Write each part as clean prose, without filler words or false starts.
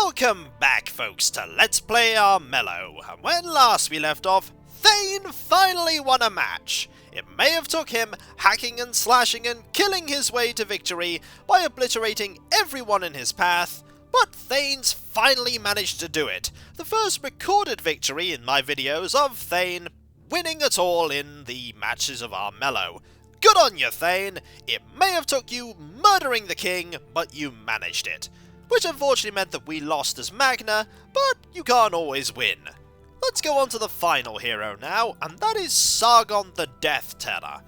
Welcome back, folks, to Let's Play Armello. And when last we left off, Thane finally won a match. It may have took him hacking and slashing and killing his way to victory by obliterating everyone in his path, but Thane's finally managed to do it. The first recorded victory in my videos of Thane winning at all in the matches of Armello. Good on you, Thane! It may have took you murdering the king, but you managed it. Which unfortunately meant that we lost as Magna, but you can't always win. Let's go on to the final hero now, and that is Sargon the Death Teller.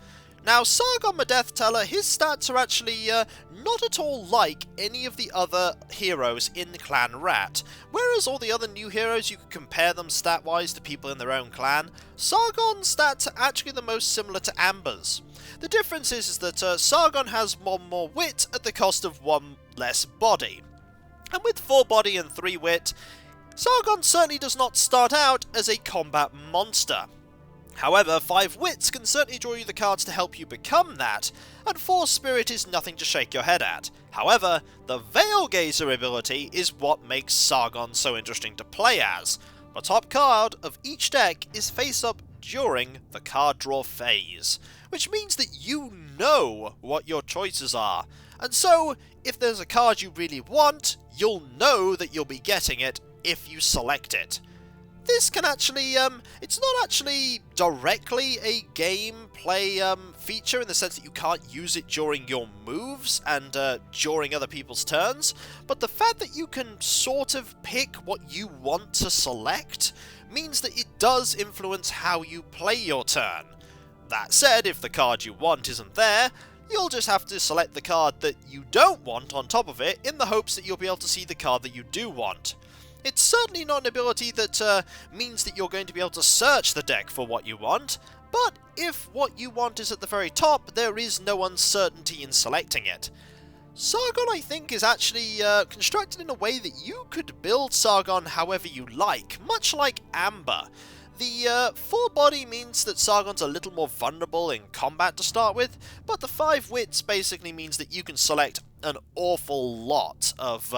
Now, Sargon the Death Teller, his stats are actually not at all like any of the other heroes in Clan Rat. Whereas all the other new heroes, you could compare them stat-wise to people in their own clan, Sargon's stats are actually the most similar to Amber's. The difference is that Sargon has one more wit at the cost of one less body. And with 4 body and 3 wit, Sargon certainly does not start out as a combat monster. However, 5 wits can certainly draw you the cards to help you become that, and 4 spirit is nothing to shake your head at. However, the Veil Gazer ability is what makes Sargon so interesting to play as. The top card of each deck is face up during the card draw phase, which means that you know what your choices are. And so, if there's a card you really want, you'll know that you'll be getting it if you select it. This can actually, it's not actually directly a gameplay feature in the sense that you can't use it during your moves and during other people's turns, but the fact that you can sort of pick what you want to select means that it does influence how you play your turn. That said, if the card you want isn't there, you'll just have to select the card that you don't want on top of it in the hopes that you'll be able to see the card that you do want. It's certainly not an ability that means that you're going to be able to search the deck for what you want, but if what you want is at the very top, there is no uncertainty in selecting it. Sargon, I think, is actually constructed in a way that you could build Sargon however you like, much like Amber. The 4 body means that Sargon's a little more vulnerable in combat to start with, but the 5 wits basically means that you can select an awful lot of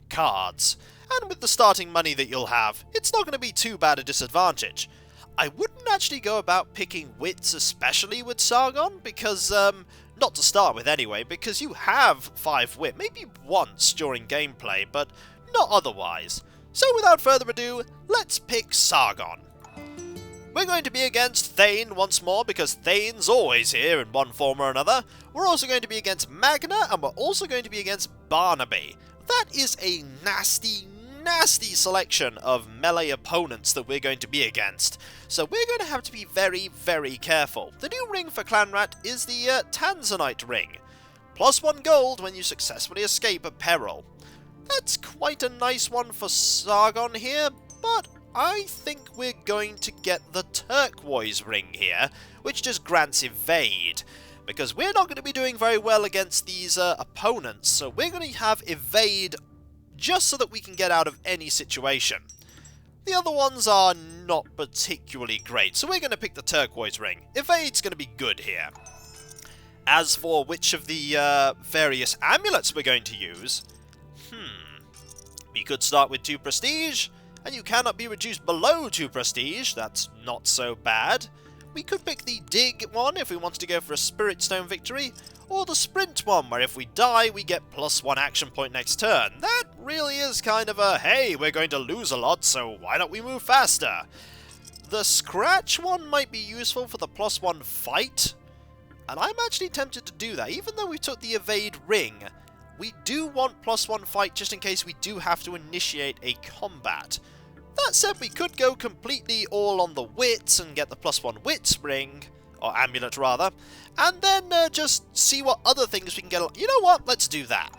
cards. And with the starting money that you'll have, it's not going to be too bad a disadvantage. I wouldn't actually go about picking wits especially with Sargon, because, not to start with anyway, because you have 5 wit, maybe once during gameplay, but not otherwise. So without further ado, let's pick Sargon. We're going to be against Thane once more, because Thane's always here in one form or another. We're also going to be against Magna, and we're also going to be against Barnaby. That is a nasty selection of melee opponents that we're going to be against. So we're going to have to be very, very careful. The new ring for Clan Rat is the Tanzanite ring. +1 gold when you successfully escape a peril. That's quite a nice one for Sargon here, but I think we're going to get the turquoise ring here, which just grants evade, because we're not going to be doing very well against these opponents, so we're going to have evade just so that we can get out of any situation. The other ones are not particularly great, so we're going to pick the turquoise ring. Evade's going to be good here. As for which of the various amulets we're going to use, we could start with 2 prestige, and you cannot be reduced below 2 prestige. That's not so bad. We could pick the dig one if we wanted to go for a spirit stone victory, or the sprint one where if we die we get +1 action point next turn. That really is kind of a, hey, we're going to lose a lot, so why don't we move faster? The scratch one might be useful for the +1 fight, and I'm actually tempted to do that. Even though we took the evade ring, we do want +1 fight just in case we do have to initiate a combat. That said, we could go completely all on the wits and get the +1 wits ring, or amulet rather, and then just see what other things we can get. You know what? Let's do that.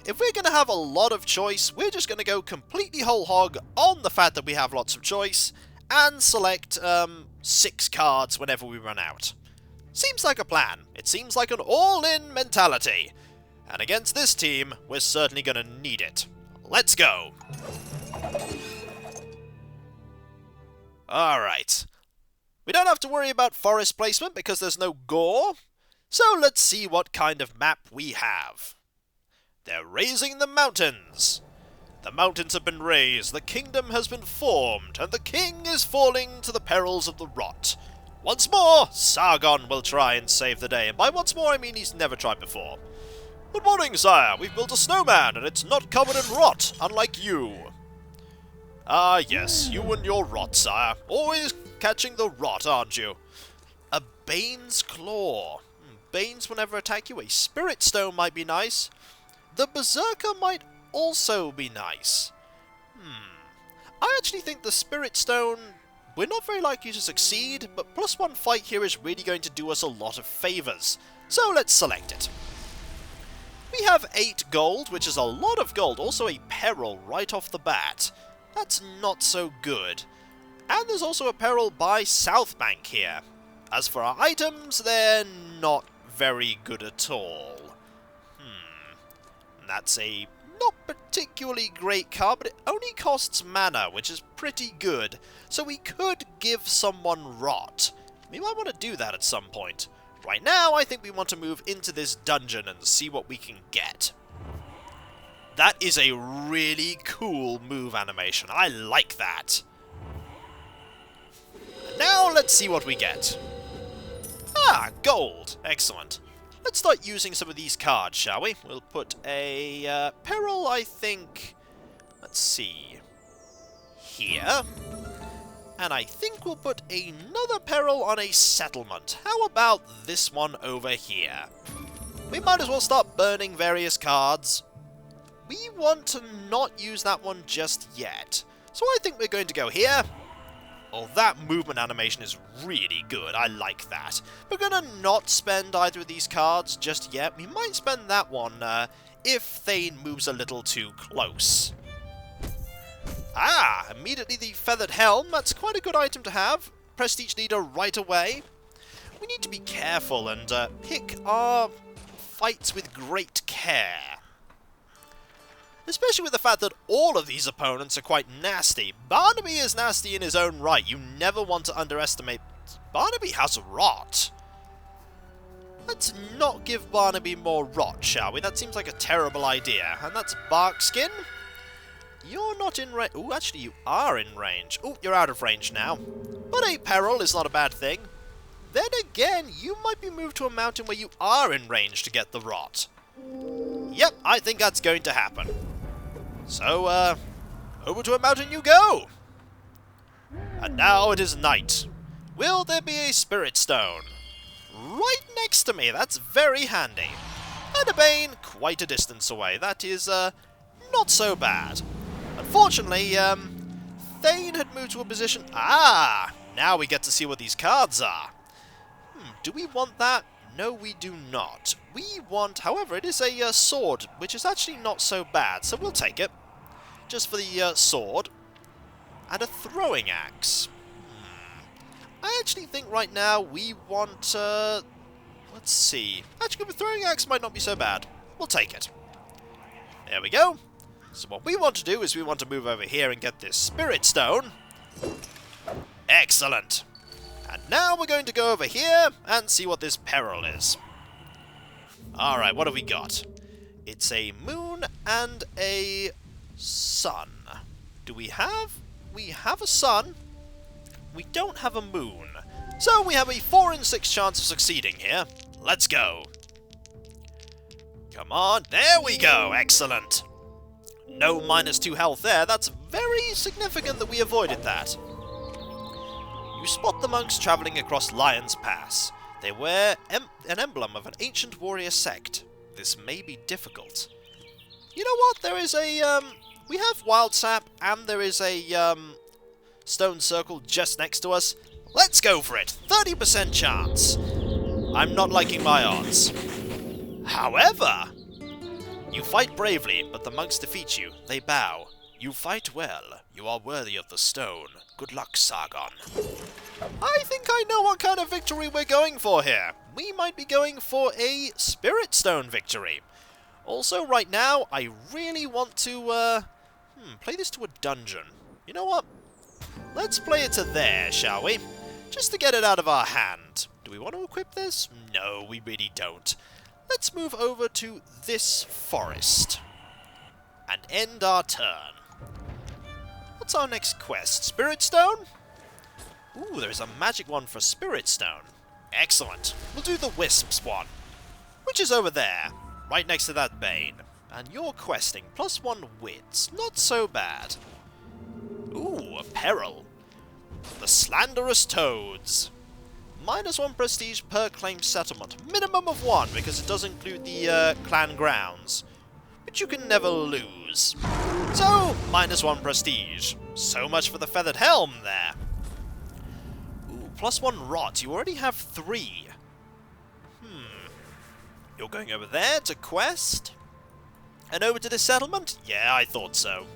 If we're going to have a lot of choice, we're just going to go completely whole hog on the fact that we have lots of choice, and select 6 cards whenever we run out. Seems like a plan. It seems like an all-in mentality. And against this team, we're certainly going to need it. Let's go! Alright. We don't have to worry about forest placement because there's no gore. So let's see what kind of map we have. They're raising the mountains. The mountains have been raised, the kingdom has been formed, and the king is falling to the perils of the rot. Once more, Sargon will try and save the day, and by once more I mean he's never tried before. Good morning, sire. We've built a snowman, and it's not covered in rot, unlike you. Ah, yes, you and your rot, sire. Always catching the rot, aren't you? A Bane's Claw. Banes will never attack you. A Spirit Stone might be nice. The Berserker might also be nice. I actually think the Spirit Stone, we're not very likely to succeed, but +1 fight here is really going to do us a lot of favours. So let's select it. We have 8 gold, which is a lot of gold. Also a peril right off the bat. That's not so good. And there's also a peril by South Bank here. As for our items, they're not very good at all. That's a not particularly great card, but it only costs mana, which is pretty good. So we could give someone rot. We might want to do that at some point. Right now, I think we want to move into this dungeon and see what we can get. That is a really cool move animation. I like that. Now let's see what we get. Ah, gold. Excellent. Let's start using some of these cards, shall we? We'll put a peril, I think. Let's see. Here. And I think we'll put another peril on a settlement. How about this one over here? We might as well start burning various cards. We want to not use that one just yet. So I think we're going to go here. Oh, that movement animation is really good. I like that. We're going to not spend either of these cards just yet. We might spend that one if Thane moves a little too close. Ah, immediately the Feathered Helm. That's quite a good item to have. Prestige Leader right away. We need to be careful and pick our fights with great care. Especially with the fact that all of these opponents are quite nasty. Barnaby is nasty in his own right. You never want to underestimate. Barnaby has rot. Let's not give Barnaby more rot, shall we? That seems like a terrible idea. And that's Barkskin. You're not in range. Oh, actually, you are in range. Oh, you're out of range now. But a peril is not a bad thing. Then again, you might be moved to a mountain where you are in range to get the rot. Yep, I think that's going to happen. So, over to a mountain you go! And now it is night. Will there be a Spirit Stone? Right next to me, that's very handy. And a Bane quite a distance away. That is, not so bad. Unfortunately, Thane had moved to a position... Ah! Now we get to see what these cards are. Do we want that? No, we do not. We want, however, it is a sword, which is actually not so bad, so we'll take it. Just for the sword. And a throwing axe. I actually think right now we want, let's see. Actually, the throwing axe might not be so bad. We'll take it. There we go. So what we want to do is we want to move over here and get this Spirit Stone. Excellent. And now we're going to go over here and see what this peril is. Alright, what have we got? It's a moon and a sun. Do we have? We have a sun. We don't have a moon. So we have a 4 in 6 chance of succeeding here. Let's go. Come on. There we go. Excellent. No -2 health there. That's very significant that we avoided that. You spot the monks travelling across Lion's Pass. They wear an emblem of an ancient warrior sect. This may be difficult. You know what? There is a, we have Wild Sap, and there is a, stone circle just next to us. Let's go for it! 30% chance! I'm not liking my odds. However, you fight bravely, but the monks defeat you. They bow. You fight well. You are worthy of the stone. Good luck, Sargon. I think I know what kind of victory we're going for here. We might be going for a Spirit Stone victory. Also, right now, I really want to, play this to a dungeon. You know what? Let's play it to there, shall we? Just to get it out of our hand. Do we want to equip this? No, we really don't. Let's move over to this forest. And end our turn. What's our next quest? Spirit Stone? Ooh, there's a magic one for Spirit Stone. Excellent. We'll do the Wisps one, which is over there, right next to that Bane. And you're questing, +1 wits. Not so bad. Ooh, a peril. The Slanderous Toads. -1 prestige per claimed settlement. Minimum of 1, because it does include the clan grounds, which you can never lose. So, -1 prestige. So much for the Feathered Helm there. Ooh, +1 rot. You already have 3. You're going over there to quest? And over to the settlement? Yeah, I thought so.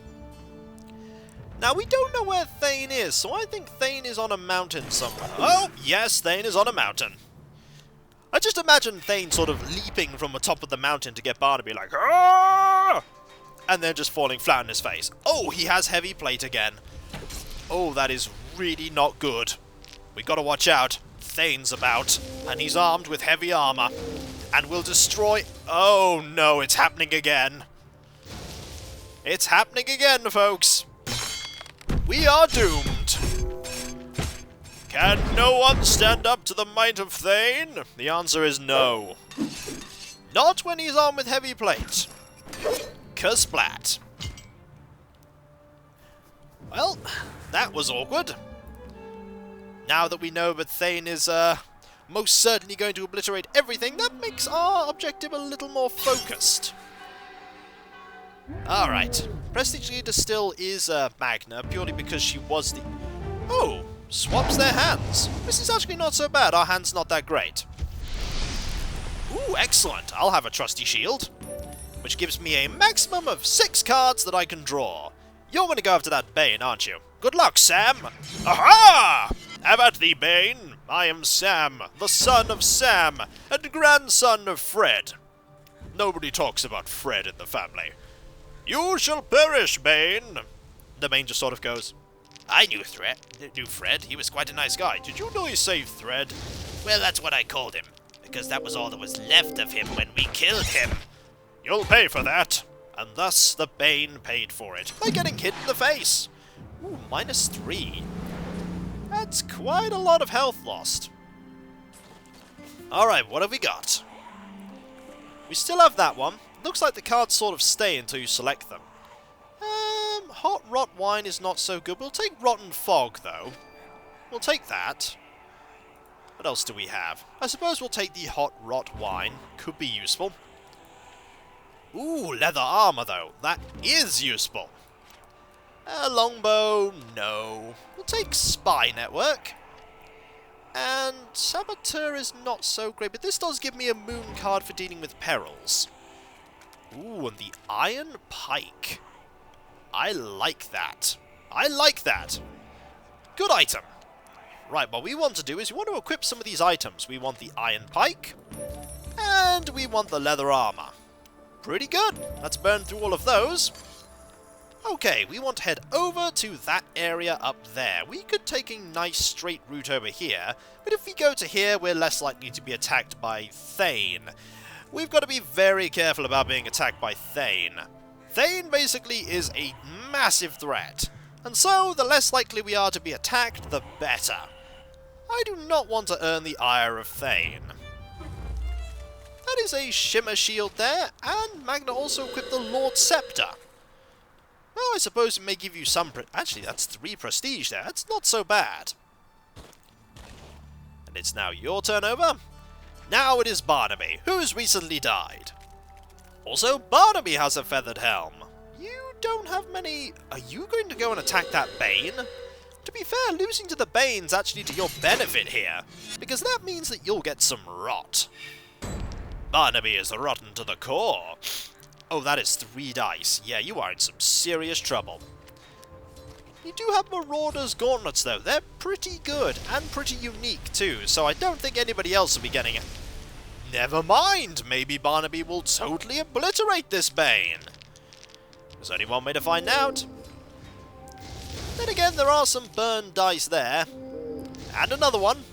Now, we don't know where Thane is, so I think Thane is on a mountain somewhere. Oh, yes, Thane is on a mountain. I just imagine Thane sort of leaping from the top of the mountain to get Barnaby, like, "Aah!" and then just falling flat on his face. Oh, he has heavy plate again. Oh, that is really not good. We gotta watch out. Thane's about, and he's armed with heavy armor, and will destroy... Oh, no, it's happening again. It's happening again, folks. We are doomed. Can no one stand up to the might of Thane? The answer is no. Not when he's armed with heavy plate. Kersplat. Well, that was awkward. Now that we know that Thane is most certainly going to obliterate everything, that makes our objective a little more focused. Alright. Prestige Leader still is Magna, purely because she was the... Oh! Swaps their hands. This is actually not so bad. Our hand's not that great. Ooh, excellent. I'll have a trusty shield, which gives me a maximum of 6 cards that I can draw. You're going to go after that Bane, aren't you? Good luck, Sam! Aha! Have at thee, Bane! I am Sam, the son of Sam, and grandson of Fred. Nobody talks about Fred in the family. You shall perish, Bane! The Bane just sort of goes, I knew Fred. He was quite a nice guy. Did you know he saved Fred? Well, that's what I called him, because that was all that was left of him when we killed him. You'll pay for that. And thus the Bane paid for it by getting hit in the face. Ooh, -3. That's quite a lot of health lost. Alright, what have we got? We still have that one. Looks like the cards sort of stay until you select them. Hot Rot Wine is not so good. We'll take Rotten Fog, though. We'll take that. What else do we have? I suppose we'll take the Hot Rot Wine. Could be useful. Ooh, leather armor, though. That is useful. Longbow, no. We'll take Spy Network. And Saboteur is not so great, but this does give me a moon card for dealing with perils. Ooh, and the Iron Pike. I like that. I like that. Good item. Right, what we want to do is we want to equip some of these items. We want the Iron Pike, and we want the leather armor. Pretty good. Let's burn through all of those. Okay, we want to head over to that area up there. We could take a nice straight route over here, but if we go to here, we're less likely to be attacked by Thane. We've got to be very careful about being attacked by Thane. Thane basically is a massive threat, and so the less likely we are to be attacked, the better. I do not want to earn the ire of Thane. That is a Shimmer Shield there, and Magna also equipped the Lord Scepter. Well, I suppose it may give you some... Actually, that's 3 prestige there. That's not so bad. And it's now your turn over. Now it is Barnaby, who's recently died. Also, Barnaby has a feathered helm. You don't have many... Are you going to go and attack that Bane? To be fair, losing to the Bane's actually to your benefit here, because that means that you'll get some rot. Barnaby is rotten to the core. Oh, that is 3 dice. Yeah, you are in some serious trouble. You do have Marauder's Gauntlets, though. They're pretty good, and pretty unique, too, so I don't think anybody else will be getting it. Never mind! Maybe Barnaby will totally obliterate this Bane. There's only one way to find out. Then again, there are some burned dice there. And another one.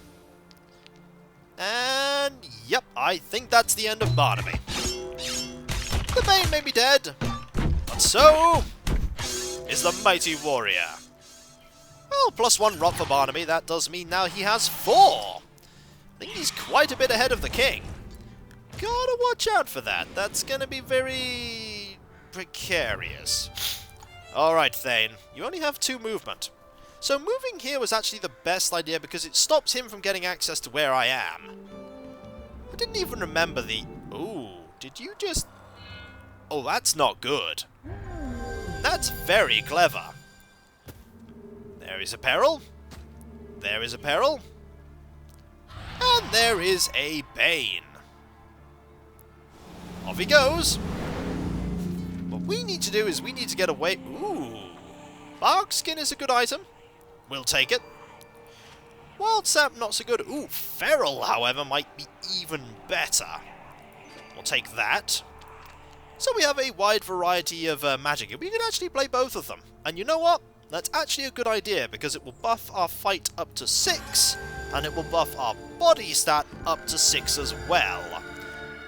And, yep, I think that's the end of Barnaby. The Bane may be dead, but so is the mighty warrior. Well, +1 rot for Barnaby. That does mean now he has 4. I think he's quite a bit ahead of the king. Gotta watch out for that. That's gonna be very precarious. Alright, Thane. You only have 2 movement. So moving here was actually the best idea because it stops him from getting access to where I am. I didn't even remember the... Ooh, did you just... Oh, that's not good. That's very clever. There is a peril. There is a peril. And there is a Bane. Off he goes. What we need to do is we need to get away... Ooh. Bark skin is a good item. We'll take it. Wild sap, not so good. Ooh, feral, however, might be even better. We'll take that. So we have a wide variety of magic. We can actually play both of them. And you know what? That's actually a good idea, because it will buff our fight up to 6, and it will buff our body stat up to 6 as well.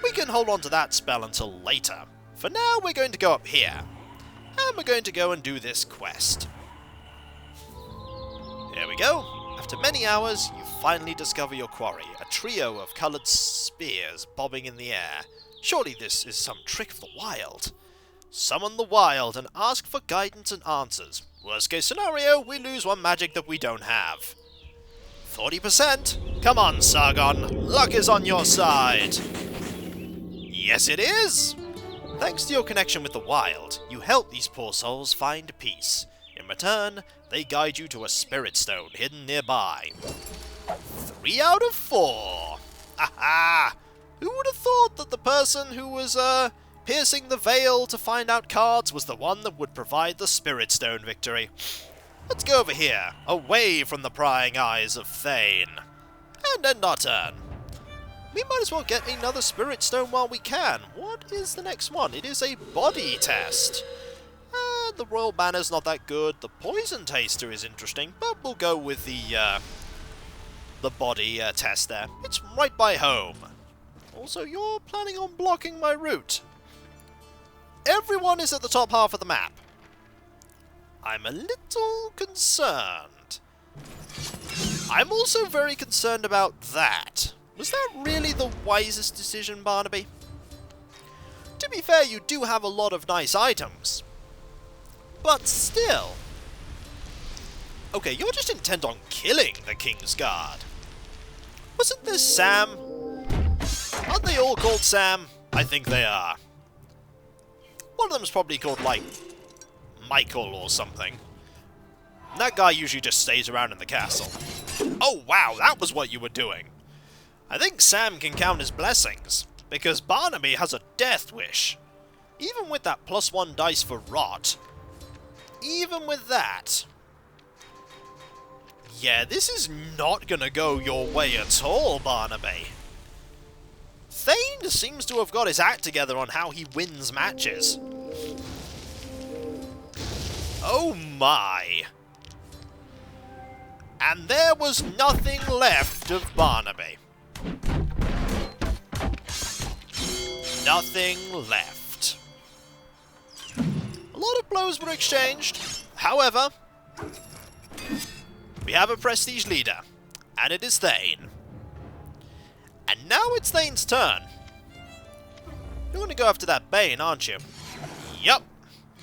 We can hold on to that spell until later. For now, we're going to go up here. And we're going to go and do this quest. Here we go. After many hours, you finally discover your quarry, a trio of coloured spears bobbing in the air. Surely this is some trick of the wild. Summon the wild and ask for guidance and answers. Worst case scenario, we lose 1 magic that we don't have. 40%? Come on, Sargon. Luck is on your side. Yes, it is! Thanks to your connection with the wild, you help these poor souls find peace. In return, they guide you to a spirit stone hidden nearby. 3 out of 4! Aha! Who would have thought that the person who was, piercing the veil to find out cards was the one that would provide the spirit stone victory? Let's go over here, away from the prying eyes of Thane. And end our turn. We might as well get another spirit stone while we can. What is the next one? It is a body test. The royal banner's not that good. The poison taster is interesting, but we'll go with the body test there. It's right by home. Also, you're planning on blocking my route. Everyone is at the top half of the map. I'm a little concerned. I'm also very concerned about that. Was that really the wisest decision, Barnaby? To be fair, you do have a lot of nice items. But still. Okay, you're just intent on killing the King's Guard. Wasn't this Sam? Aren't they all called Sam? I think they are. One of them's probably called, like, Michael or something. And that guy usually just stays around in the castle. Oh wow, that was what you were doing. I think Sam can count his blessings, because Barnaby has a death wish. Even with that +1 dice for rot, even with that... Yeah, this is not gonna go your way at all, Barnaby. Thane seems to have got his act together on how he wins matches. Oh my. And there was nothing left of Barnaby. Nothing left. A lot of blows were exchanged. However, we have a prestige leader, and it is Thane. And now it's Thane's turn. You're going to go after that Bane, aren't you? Yup.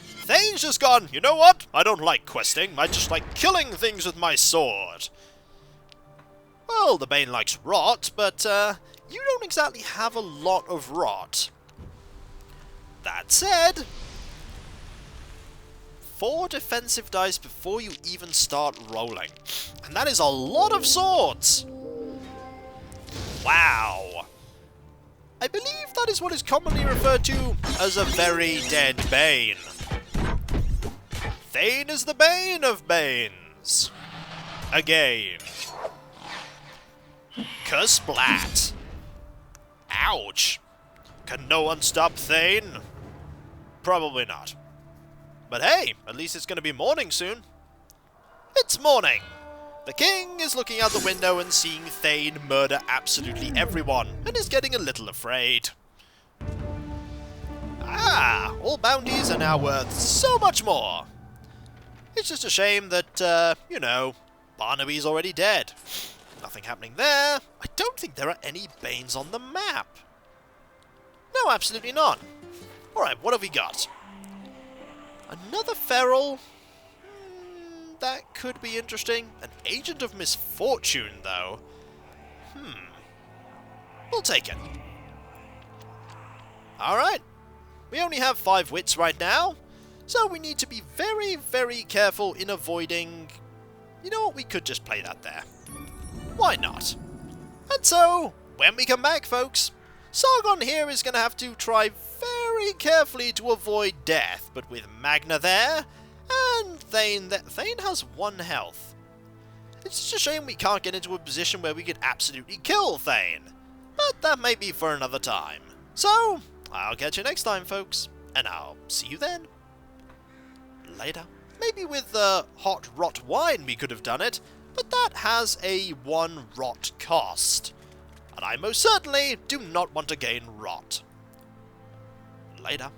Thane's just gone, you know what? I don't like questing, I just like killing things with my sword. Well, the Bane likes rot, but you don't exactly have a lot of rot. That said, 4 defensive dice before you even start rolling. And that is a lot of swords! Wow. I believe that is what is commonly referred to as a very dead Bane. Thane is the Bane of Banes. Again. Kersplat. Ouch. Can no one stop Thane? Probably not. But hey, at least it's going to be morning soon. It's morning. The king is looking out the window and seeing Thane murder absolutely everyone, and is getting a little afraid. Ah, all bounties are now worth so much more. It's just a shame that, you know, Barnaby's already dead. Nothing happening there. I don't think there are any Banes on the map. No, absolutely not. Alright, what have we got? Another Feral. That could be interesting. An Agent of Misfortune, though. We'll take it. Alright. We only have 5 wits right now, so we need to be very, very careful in avoiding... You know what, we could just play that there. Why not? And so, when we come back, folks, Sargon here is going to have to try very carefully to avoid death, but with Magna there, and Thane there. Thane has 1 health. It's just a shame we can't get into a position where we could absolutely kill Thane, but that may be for another time. So, I'll catch you next time, folks, and I'll see you then. Later. Maybe with hot rot wine we could have done it, but that has a 1 rot cost. And I most certainly do not want to gain rot. Later.